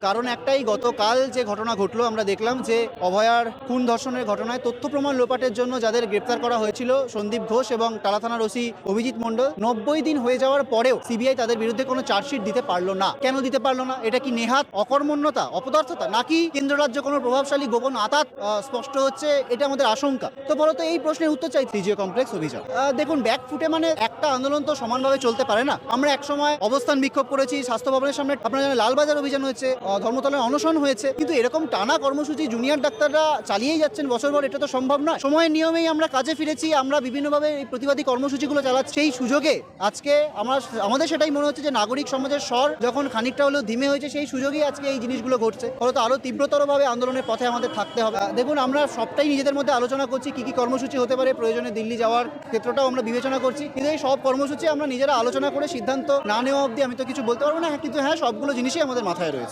কারণ একটাই, গতকাল যে ঘটনা ঘটলো আমরা দেখলাম যে অভয়ার খুন ধর্ষণের ঘটনায় তথ্য প্রমাণ লোপাটের জন্য যাদের গ্রেপ্তার করা হয়েছিল সন্দীপ ঘোষ এবং টালা থানার ওসি অভিজিৎ মণ্ডল, 90 দিন হয়ে যাওয়ার পরেও সিবিআই তাদের বিরুদ্ধে কোনো চার্জশিট দিতে পারলো না। কেন দিতে পারলো না? এটা কি নেহাত অকর্মণ্যতা, অপদার্থতা, নাকি কেন্দ্র রাজ্য কোনো প্রভাবশালী গোপন আতাত? স্পষ্ট হচ্ছে এটা আমাদের আশঙ্কা। তো বলতো এই প্রশ্নের উত্তর চাই সিজিও কমপ্লেক্স অভিযান। দেখুন, ব্যাক ফুটে মানে একটা আন্দোলন তো সমানভাবে চলতে পারে না। আমরা একসময় অবস্থান বিক্ষোভ করেছি, স্বাস্থ্য ভবনের সামনে আপনারা জানেন লালবাজার অভিযান হয়েছে, ধর্মতলায় অনশন হয়েছে, কিন্তু এরকম টানা কর্মসূচি জুনিয়র ডাক্তাররা চালিয়েই যাচ্ছেন বছরভর, এটা তো সম্ভব নয়। সময়ের নিয়মেই আমরা কাজে ফিরেছি, আমরা বিভিন্নভাবে এই প্রতিবাদী কর্মসূচিগুলো চালাচ্ছি। সেই সুযোগে আজকে আমাদের সেটাই মনে হচ্ছে যে নাগরিক সমাজের স্বর যখন খানিকটা হলেও ধিমে হয়েছে, সেই সুযোগেই আজকে এই জিনিসগুলো ঘটছে। ফলত আরো তীব্রতরভাবে আন্দোলনের পথে আমাদের থাকতে হবে। দেখুন, আমরা সবটাই নিজেদের মধ্যে আলোচনা করছি, কি কি কর্মসূচি হতে পারে, প্রয়োজনে দিল্লি যাওয়ার ক্ষেত্রটাও আমরা বিবেচনা করছি, কিন্তু এই সব কর্মসূচি আমরা নিজেরা আলোচনা করে সিদ্ধান্ত না নেওয়া অবধি আমি তো কিছু বলতে পারবো না। কিন্তু হ্যাঁ, সবগুলো জিনিসই আমাদের মাথায় রয়েছে।